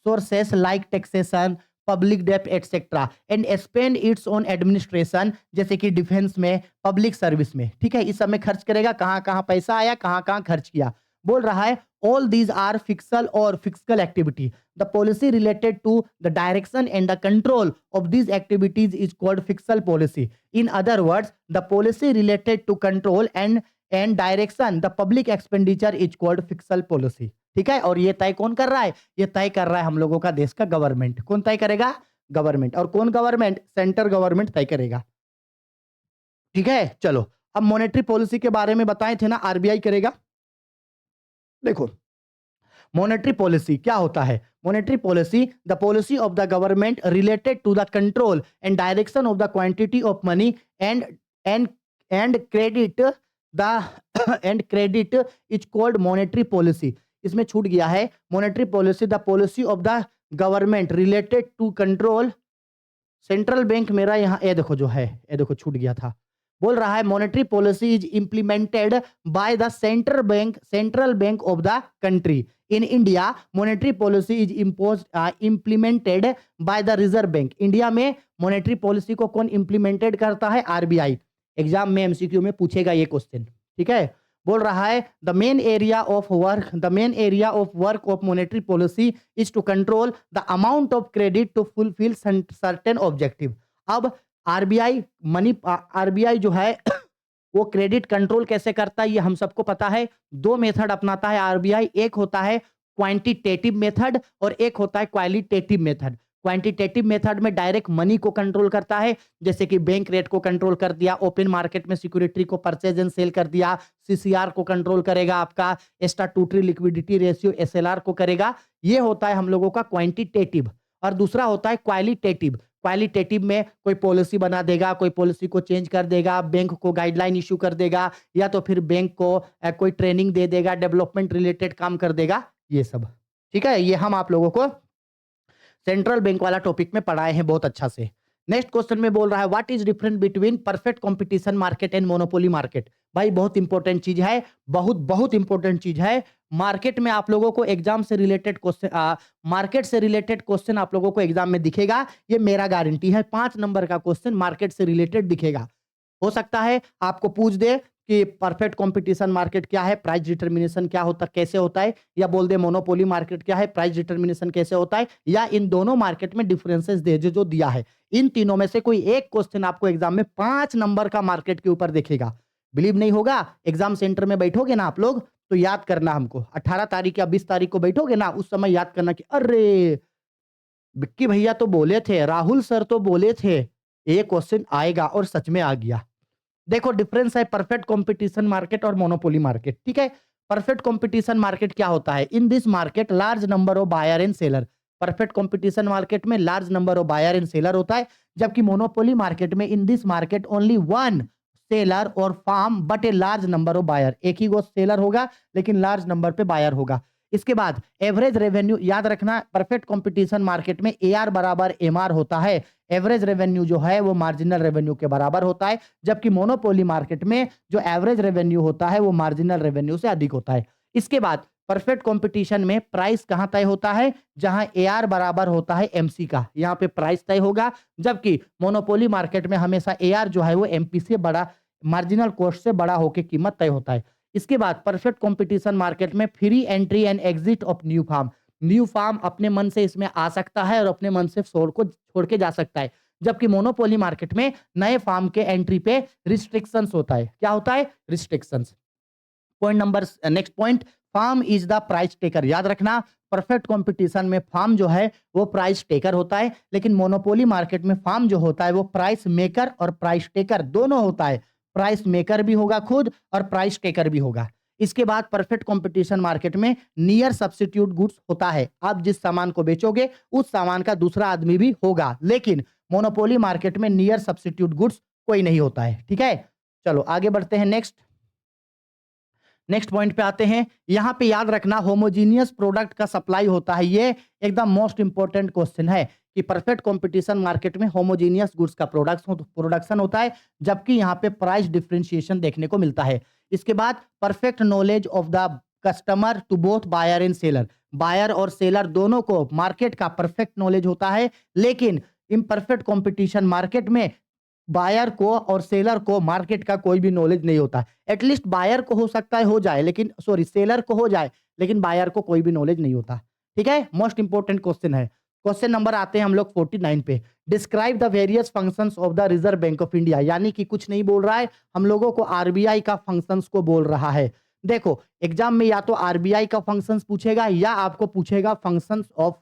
A: sources like taxation, public डेप्ट etcetera, and spend its on administration, जैसे कि डिफेंस में, पब्लिक सर्विस में, ठीक है, इस सब में खर्च करेगा, कहां कहां पैसा आया, कहां कहां खर्च किया। बोल रहा है ऑल दीज आर फिक्सल और fiscal activity, the policy related to the direction and the control of these activities is called fiscal policy. In other words, the policy related to control and direction the public expenditure is called fiscal policy. ठीक है, और ये तय कौन कर रहा है, ये तय कर रहा है हम लोगों का देश का गवर्नमेंट। कौन तय करेगा? गवर्नमेंट। और कौन गवर्नमेंट? सेंटर गवर्नमेंट तय करेगा। ठीक है, चलो अब मॉनेटरी पॉलिसी के बारे में बताए थे ना, आरबीआई करेगा। देखो मॉनेटरी पॉलिसी क्या होता है, monetary policy the policy of the government related to the control and direction of the quantity of money and and and credit the and credit is called monetary policy. इसमें छूट गया है, monetary policy the policy of the government related to control, central bank मेरा यहाँ ये देखो जो है, ये देखो छूट गया था। बोल रहा है monetary policy is implemented by the central bank of the country. In India monetary policy is implemented by the reserve bank. India में मॉनेटरी पॉलिसी को कौन इंप्लीमेंटेड करता है? आरबीआई। एग्जाम में एमसीक्यू में पूछेगा ये क्वेश्चन, ठीक है। बोल रहा है the main area of work of monetary policy is to control the amount of credit to fulfil certain objective. अब आरबीआई जो है वो क्रेडिट कंट्रोल कैसे करता है, ये हम सबको पता है। दो मेथड अपनाता है आरबीआई, एक होता है क्वांटिटेटिव मेथड और एक होता है क्वालिटेटिव मेथड। क्वांटिटेटिव मेथड में डायरेक्ट मनी को कंट्रोल करता है, जैसे कि बैंक रेट को कंट्रोल कर दिया, ओपन मार्केट में सिक्योरिटी को परचेज एंड सेल कर दिया, सीसीआर को कंट्रोल करेगा, आपका स्टैट्यूटरी लिक्विडिटी रेशियो एसएलआर को करेगा। ये होता है हम लोगों का क्वांटिटेटिव। और दूसरा होता है क्वालिटेटिव। क्वालिटेटिव में कोई पॉलिसी बना देगा, कोई पॉलिसी को चेंज कर देगा, बैंक को गाइडलाइन इशू कर देगा, या तो फिर बैंक को कोई ट्रेनिंग दे देगा, डेवलपमेंट रिलेटेड काम कर देगा, ये सब। ठीक है, ये हम आप लोगों को सेंट्रल बैंक वाला टॉपिक में पढ़ाए हैं बहुत अच्छा से। नेक्स्ट क्वेश्चन में बोल रहा है what is difference between perfect competition market and monopoly market. भाई बहुत इंपॉर्टेंट चीज है, बहुत इंपॉर्टेंट चीज है। मार्केट में आप लोगों को एग्जाम से रिलेटेड क्वेश्चन, मार्केट से रिलेटेड क्वेश्चन आप लोगों को एग्जाम में दिखेगा, ये मेरा गारंटी है। 5 नंबर का क्वेश्चन मार्केट से रिलेटेड दिखेगा। हो सकता है आपको पूछ दे कि परफेक्ट कंपटीशन मार्केट क्या है, प्राइस डिटरमिनेशन क्या होता, कैसे होता है, या बोल दे मोनोपोली मार्केट क्या है, प्राइस डिटरमिनेशन कैसे होता है, या इन दोनों मार्केट में डिफरेंसेस दे जो दिया है। इन तीनों में से कोई एक क्वेश्चन आपको एग्जाम में 5 नंबर का मार्केट के ऊपर दिखेगा। बिलीव नहीं होगा, एग्जाम सेंटर में बैठोगे ना आप लोग तो याद करना, हमको 18 तारीख या 20 तारीख को बैठोगे ना, उस समय याद करना कि अरे विक्की भैया तो बोले थे, राहुल सर तो बोले थे ये क्वेश्चन आएगा, और सच में आ गया। देखो डिफरेंस है परफेक्ट कंपटीशन मार्केट और मोनोपोली मार्केट। ठीक है, परफेक्ट कंपटीशन मार्केट क्या होता है? In this market large number of buyer and seller. Perfect competition market में large number of buyer and seller होता है, जबकि मोनोपोली मार्केट में in this market only one seller और firm but a large number of buyer. एक ही वो seller होगा लेकिन लार्ज नंबर पे बायर होगा। इसके बाद एवरेज रेवेन्यू याद रखना, परफेक्ट कंपटीशन मार्केट में एआर बराबर एमआर होता है। एवरेज रेवेन्यू जो है वो मार्जिनल रेवेन्यू के बराबर होता है, जबकि मोनोपोली मार्केट में जो एवरेज रेवेन्यू होता है वो मार्जिनल रेवेन्यू से अधिक होता है। इसके बाद परफेक्ट कंपटीशन में प्राइस कहां तय होता है, जहां एआर बराबर होता है एमसी का, यहां पे प्राइस तय होगा। जबकि मोनोपोली मार्केट में हमेशा एआर जो है वो एमपी से बड़ा, मार्जिनल कॉस्ट से बड़ा होकर कीमत तय होता है। इसके बाद परफेक्ट कंपटीशन मार्केट में free entry and exit of new firm, new firm अपने मन से इसमें आ सकता है और अपने मन से छोड़ के जा सकता है। जबकि मोनोपोली मार्केट में नए फार्म के एंट्री पे रिस्ट्रिक्शंस होता है। क्या होता है? Restrictions. Point number next point, firm is the price taker. याद रखना, परफेक्ट कंपटीशन में फार्म जो है वो प्राइस टेकर होता है, लेकिन मोनोपोली मार्केट में फार्म जो होता है वो प्राइस मेकर और प्राइस टेकर दोनों होता है। प्राइस मेकर भी होगा खुद और प्राइस टेकर भी होगा। इसके बाद परफेक्ट कंपटीशन मार्केट में नियर सब्स्टिट्यूट गुड्स होता है। आप जिस सामान को बेचोगे उस सामान का दूसरा आदमी भी होगा, लेकिन मोनोपोली मार्केट में नियर सब्स्टिट्यूट गुड्स कोई नहीं होता है। ठीक है, चलो आगे बढ़ते हैं। नेक्स्ट पॉइंट पे आते हैं। यहां पे याद रखना, होमोजीनियस प्रोडक्ट का सप्लाई होता है। ये एकदम मोस्ट इंपॉर्टेंट क्वेश्चन है कि परफेक्ट कंपटीशन मार्केट में होमोजीनियस गुड्स का प्रोडक्शन होता है, जबकि यहां पे प्राइस डिफरेंशिएशन देखने को मिलता है। इसके बाद perfect knowledge of the customer to both buyer and seller, buyer और सेलर दोनों को मार्केट का परफेक्ट नॉलेज होता है, लेकिन इम्परफेक्ट कंपटीशन मार्केट में बायर को और सेलर को मार्केट का कोई भी नॉलेज नहीं होता। एटलीस्ट बायर को हो सकता है हो जाए, लेकिन सॉरी सेलर को हो जाए, लेकिन बायर को कोई भी नॉलेज नहीं होता। ठीक है, मोस्ट इंपॉर्टेंट क्वेश्चन है। क्वेश्चन नंबर आते हैं हम लोग 49 पे। Describe the various functions of the reserve bank of India, यानी कि कुछ नहीं बोल रहा है, हम लोगों को आरबीआई का फंक्शंस को बोल रहा है। देखो एग्जाम में या तो आरबीआई का फंक्शंस पूछेगा या आपको पूछेगा फंक्शंस ऑफ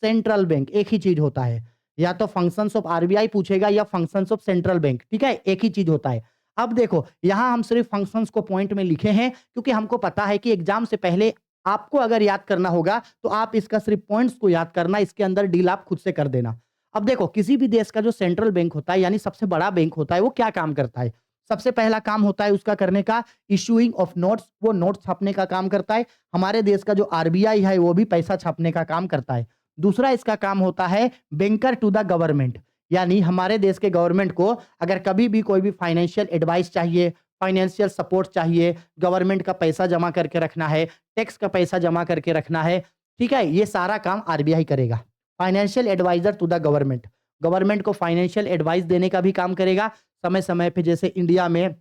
A: सेंट्रल बैंक, एक ही चीज होता है। या तो फंक्शंस ऑफ आरबीआई पूछेगा या फंक्शंस ऑफ सेंट्रल बैंक। ठीक है, एक ही चीज होता है। अब देखो यहां हम सिर्फ फंक्शंस को पॉइंट में लिखे हैं, क्योंकि हमको पता है कि एग्जाम से पहले आपको अगर याद करना होगा तो आप इसका सिर्फ पॉइंट्स को याद करना, इसके अंदर डील आप खुद से कर देना। अब देखो किसी भी देश का जो सेंट्रल बैंक होता है, यानी सबसे बड़ा बैंक होता है, वो क्या काम करता है? सबसे पहला काम होता है उसका करने का इशूइंग ऑफ नोट्स, वो नोट्स छापने का काम करता है। हमारे देश का जो आरबीआई है वो भी पैसा छापने का काम करता है। दूसरा इसका काम होता है बैंकर टू द गवर्नमेंट, यानी हमारे देश के गवर्नमेंट को अगर कभी भी कोई भी फाइनेंशियल एडवाइस चाहिए, फाइनेंशियल सपोर्ट चाहिए, गवर्नमेंट का पैसा जमा करके रखना है, टैक्स का पैसा जमा करके रखना है, ठीक है, ये सारा काम आरबीआई करेगा। Financial adviser to the government, government को फाइनेंशियल एडवाइस देने का भी काम करेगा। समय समय पे जैसे इंडिया में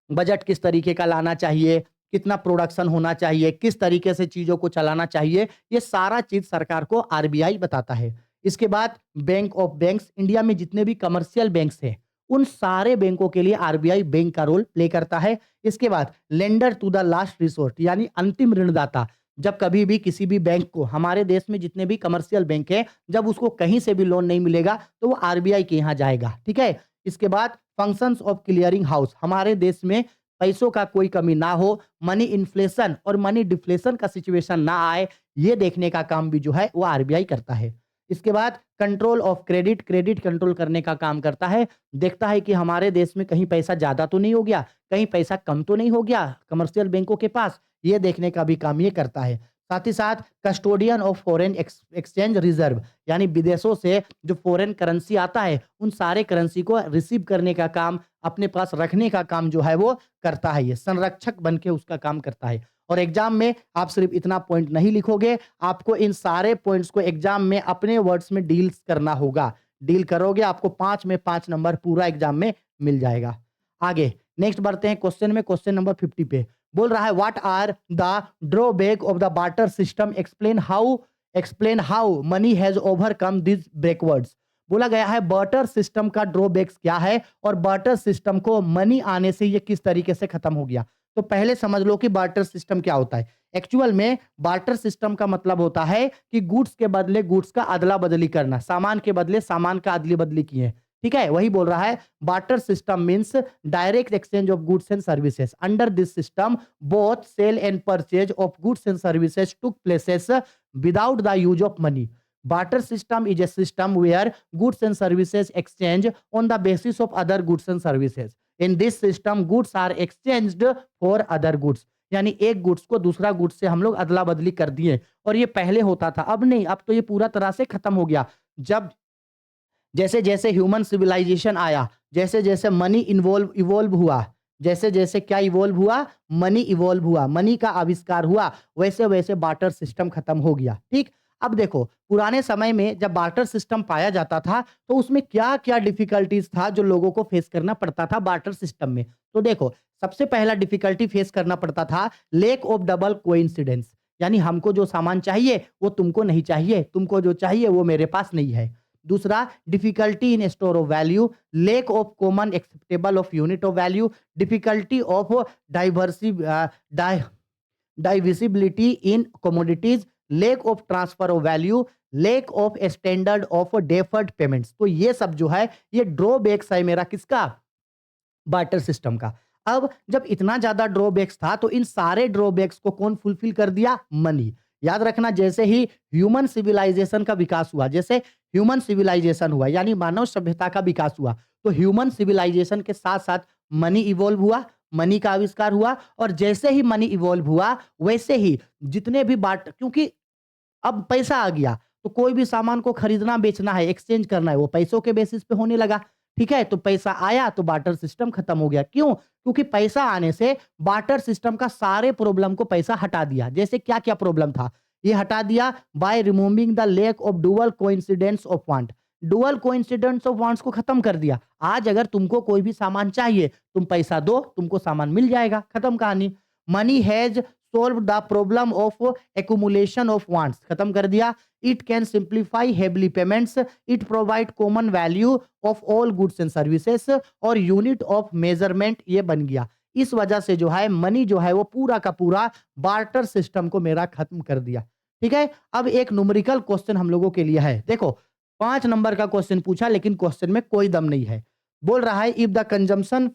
A: बजट किस तरीके का लाना चाहिए, कितना प्रोडक्शन होना चाहिए, किस तरीके से चीजों को चलाना चाहिए, ये सारा चीज सरकार को आरबीआई बताता है। इसके बाद बैंक ऑफ बैंक्स, इंडिया में जितने भी कमर्शियल बैंक्स हैं उन सारे बैंकों के लिए आरबीआई बैंक का रोल प्ले करता है। इसके बाद lender to the last resort, यानी अंतिम ऋणदाता। जब कभी भी किसी भी बैंक को, हमारे देश में जितने भी कमर्शियल बैंक है, जब उसको कहीं से भी लोन नहीं मिलेगा तो वो आरबीआई के यहाँ जाएगा। ठीक है, इसके बाद फंक्शंस ऑफ क्लियरिंग हाउस, हमारे देश में पैसों का कोई कमी ना हो, मनी इन्फ्लेशन और मनी डिफ्लेशन का सिचुएशन ना आए, ये देखने का काम भी जो है वो आरबीआई करता है। इसके बाद control of credit, credit control करने का काम करता है। देखता है कि हमारे देश में कहीं पैसा ज्यादा तो नहीं हो गया, कहीं पैसा कम तो नहीं हो गया कमर्शियल बैंकों के पास, ये देखने का भी काम ये करता है। साथ ही साथ custodian of foreign exchange reserve, यानी विदेशों से जो फॉरेन करेंसी आता है उन सारे करेंसी को रिसीव करने का काम, अपने पास रखने का काम जो है वो करता है। ये संरक्षक बन के उसका काम करता है। और एग्जाम में आप सिर्फ इतना पॉइंट नहीं लिखोगे, आपको इन सारे पॉइंट्स को एग्जाम में अपने वर्ड्स में डील्स करना होगा। डील करोगे आपको 5 में 5 नंबर पूरा एग्जाम में मिल जाएगा। आगे नेक्स्ट बढ़ते हैं क्वेश्चन में। क्वेश्चन नंबर 50 पे बोल रहा है what are the drawback of the barter system, explain how money has overcome this backwards. बोला गया है बार्टर सिस्टम का ड्रॉबैक्स क्या है और बार्टर सिस्टम को मनी आने से ये किस तरीके से खत्म हो गया। तो पहले समझ लो कि बार्टर सिस्टम क्या होता है। एक्चुअल में बार्टर सिस्टम का मतलब होता है कि गुड्स के बदले गुड्स का अदला बदली करना, सामान के बदले सामान का अदली बदली किए। ठीक है, वही बोल रहा है barter system means direct exchange of goods and services. Under this system both sale and purchase of goods and services took places without the use of money. Barter system is a system where goods and services exchange on the basis of other goods and services. In this system, goods are exchanged for other goods. यानी एक goods को दूसरा goods से हम लोग अदला बदली कर दिए, और ये पहले होता था, अब नहीं, अब तो ये पूरा तरह से खत्म हो गया। जब जैसे जैसे ह्यूमन सिविलाइजेशन आया, जैसे जैसे मनी इवॉल्व हुआ, जैसे जैसे क्या इवॉल्व हुआ, मनी इवॉल्व हुआ, मनी का आविष्कार हुआ, वैसे वैसे बार्टर सिस्टम खत्म हो गया। ठीक। अब देखो पुराने समय में जब बार्टर सिस्टम पाया जाता था तो उसमें क्या क्या डिफिकल्टीज था जो लोगों को फेस करना पड़ता था बार्टर सिस्टम में। तो देखो सबसे पहला डिफिकल्टी फेस करना पड़ता था लेक ऑफ डबल कोइंसिडेंस, यानी हमको जो सामान चाहिए वो तुमको नहीं चाहिए, तुमको जो चाहिए वो मेरे पास नहीं है। दूसरा difficulty in store of value, lack of common acceptable of unit of value, difficulty of डाइवर्सी divisibility in commodities, lack of transfer of value, lack of standard of deferred payments. तो ये सब जो है ये ड्रॉबैक्स है मेरा किसका, बार्टर सिस्टम का। अब जब इतना ज्यादा ड्रॉबैक्स था तो इन सारे ड्रॉबैक्स को कौन फुलफिल कर दिया, मनी। याद रखना जैसे ही ह्यूमन सिविलाइजेशन का विकास हुआ, जैसे ह्यूमन सिविलाइजेशन हुआ यानी मानव सभ्यता का विकास हुआ, तो ह्यूमन सिविलाइजेशन के साथ साथ मनी इवॉल्व हुआ, मनी का आविष्कार हुआ। और जैसे ही मनी इवॉल्व हुआ वैसे ही जितने भी बाट, क्योंकि अब पैसा आ गया तो कोई भी सामान को खरीदना बेचना है, एक्सचेंज करना है, वो पैसों के बेसिस पे होने लगा। ठीक है, तो पैसा आया तो बार्टर सिस्टम खत्म हो गया। क्यों? क्योंकि पैसा आने से बार्टर सिस्टम का सारे प्रॉब्लम को पैसा हटा दिया। जैसे क्या क्या प्रॉब्लम था ये हटा दिया by removing the lake of dual coincidence of want. Dual coincidence of wants को खत्म कर दिया। आज अगर तुमको कोई भी सामान चाहिए, तुम पैसा दो, तुमको सामान मिल जाएगा, खत्म कहानी। Money has solve the problem of accumulation of wants, खत्म कर दिया। It can simplify heavily payments, it provide common value of all goods and services और यूनिट ऑफ मेजरमेंट ये बन गया। इस वजह से जो है मनी जो है वो पूरा का पूरा बार्टर सिस्टम को मेरा खत्म कर दिया। ठीक है, अब एक न्यूमेरिकल क्वेश्चन हम लोगों के लिए है। देखो 5 नंबर का क्वेश्चन पूछा लेकिन क्वेश्चन में कोई दम नहीं है। बोल रहा है if the consumption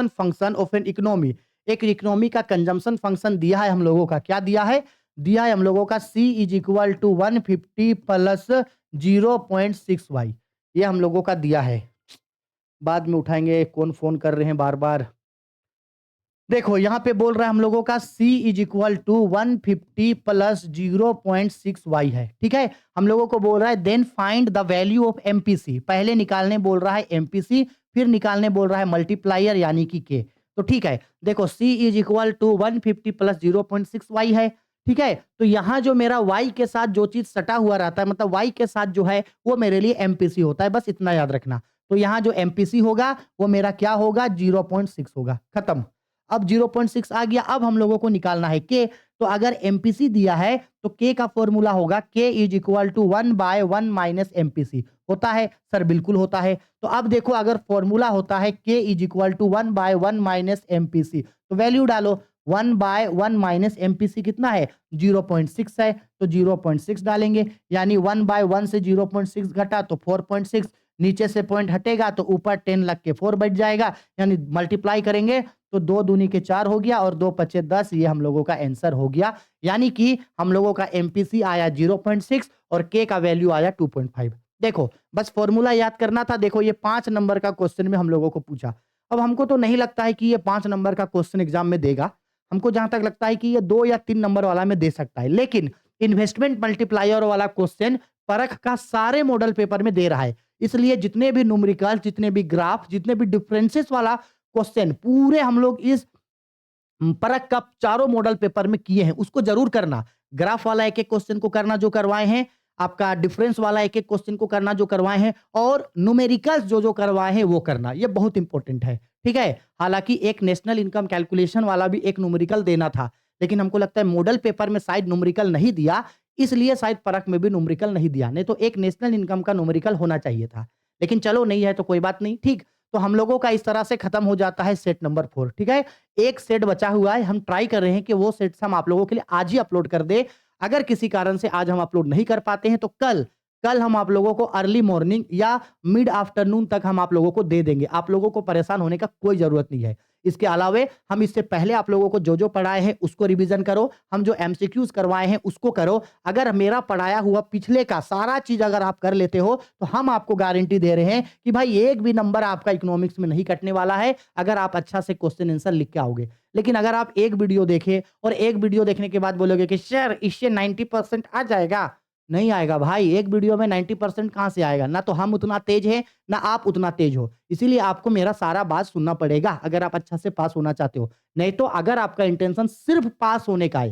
A: function of an economy, एक इकोनॉमी का कंजम्पशन फंक्शन दिया है हम लोगों का, क्या दिया है, दिया है हम लोगों का C is equal to 150 plus 0.6y, ये हम लोगों का दिया है। बाद में उठाएंगे, कौन फोन कर रहे हैं बार बार। देखो यहाँ पे बोल रहा है हम लोगों का C is equal to 150 plus 0.6y है। ठीक है, हम लोगों को बोल रहा है then find the value of MPC, पहले निकालने बोल रहा है MPC, फिर निकालने बोल रहा है मल्टीप्लायर यानी कि K। तो ठीक है, देखो C is equal to 150 plus 0.6y है। ठीक है, तो यहाँ जो मेरा y के साथ जो चीज सटा हुआ रहता है, मतलब y के साथ जो है वो मेरे लिए MPC होता है, बस इतना याद रखना। तो यहाँ जो MPC होगा वो मेरा क्या होगा, 0.6 होगा, खत्म। अब 0.6 आ गया, अब हम लोगों को निकालना है के। तो अगर एमपीसी दिया है तो के का फॉर्मूला होगा K is equal to 1/1 minus MPC. होता है सर? बिल्कुल होता है। तो अब देखो अगर फॉर्मूला होता है K is equal to 1/1 minus MPC, तो वैल्यू डालो। 1/1 माइनस एमपीसी कितना है, 0.6 है, तो 0.6 डालेंगे, यानी 1/1 से 0.6 घटा तो 4.6, नीचे से पॉइंट हटेगा तो ऊपर 10 लग के 4 बच जाएगा, यानी मल्टीप्लाई करेंगे तो 2 दूनी के 4 हो गया और 2 पचे 10, ये हम लोगों का आंसर हो गया। यानी कि हम लोगों का एमपीसी आया 0.6 और के का वैल्यू आया 2.5। देखो बस फॉर्मूला याद करना था। देखो ये 5 नंबर का क्वेश्चन में हम लोगों को पूछा। अब हमको तो नहीं लगता है कि ये 5 नंबर का क्वेश्चन एग्जाम में देगा। हमको जहां तक लगता है कि ये 2 या 3 नंबर वाला में दे सकता है, लेकिन इन्वेस्टमेंट मल्टीप्लायर वाला क्वेश्चन परख का सारे मॉडल पेपर में दे रहा है। इसलिए जितने भी न्यूमेरिकल, जितने भी ग्राफ, जितने भी डिफरेंसेस वाला क्वेश्चन पूरे हम लोग इस परख का चारों मॉडल पेपर में किए हैं, उसको जरूर करना। ग्राफ वाला एक एक क्वेश्चन को करना जो करवाए हैं, आपका डिफरेंस वाला एक एक क्वेश्चन को करना जो करवाए हैं, और न्यूमेरिकल्स जो जो करवाए हैं वो करना, ये बहुत इंपॉर्टेंट है। ठीक है, हालांकि एक नेशनल इनकम कैलकुलेशन वाला भी एक न्यूमेरिकल देना था, लेकिन हमको लगता है मॉडल पेपर में शायद न्यूमेरिकल नहीं दिया, इसलिए शायद परख में भी न्यूमेरिकल नहीं दिया, नहीं तो एक नेशनल इनकम का न्यूमेरिकल होना चाहिए था। लेकिन चलो नहीं है तो कोई बात नहीं। ठीक, तो हम लोगों का इस तरह से खत्म हो जाता है सेट नंबर 4। ठीक है, एक सेट बचा हुआ है, हम ट्राई कर रहे हैं कि वो सेट्स हम आप लोगों के लिए आज ही अपलोड कर दे। अगर किसी कारण से आज हम अपलोड नहीं कर पाते हैं तो कल हम आप लोगों को अर्ली मॉर्निंग या मिड आफ्टरनून तक हम आप लोगों को दे देंगे। आप लोगों को परेशान होने का कोई जरूरत नहीं है। इसके अलावे हम इससे पहले आप लोगों को जो जो पढ़ाए हैं उसको रिवीजन करो, हम जो एमसीक्यूज करवाए हैं उसको करो। अगर मेरा पढ़ाया हुआ पिछले का सारा चीज अगर आप कर लेते हो तो हम आपको गारंटी दे रहे हैं कि भाई एक भी नंबर आपका इकोनॉमिक्स में नहीं कटने वाला है, अगर आप अच्छा से क्वेश्चन आंसर लिख के आओगे। लेकिन अगर आप एक वीडियो देखे और एक वीडियो देखने के बाद बोलोगे कि सर इससे 90% आ जाएगा, नहीं आएगा भाई, एक वीडियो में 90% कहाँ से आएगा? ना तो हम उतना तेज हैं, ना आप उतना तेज हो। इसीलिए आपको मेरा सारा बात सुनना पड़ेगा अगर आप अच्छा से पास होना चाहते हो। नहीं तो अगर आपका इंटेंशन सिर्फ पास होने का है,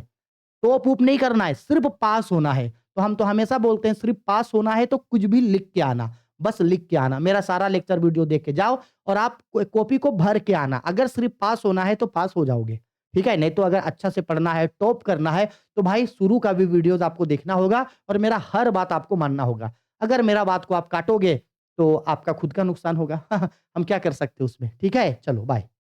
A: टॉप-वूप नहीं करना है, सिर्फ पास होना है, तो हम तो हमेशा बोलते हैं सिर्फ पास होना है तो कुछ भी लिख के आना, बस लिख के आना। मेरा सारा लेक्चर वीडियो देख के जाओ और आप कॉपी को भर के आना। अगर सिर्फ पास होना है तो पास हो जाओगे, ठीक है? नहीं तो अगर अच्छा से पढ़ना है, टॉप करना है, तो भाई शुरू का भी वीडियोज़ आपको देखना होगा और मेरा हर बात आपको मानना होगा। अगर मेरा बात को आप काटोगे, तो आपका खुद का नुकसान होगा। हम क्या कर सकते हैं उसमें, ठीक है? चलो बाय।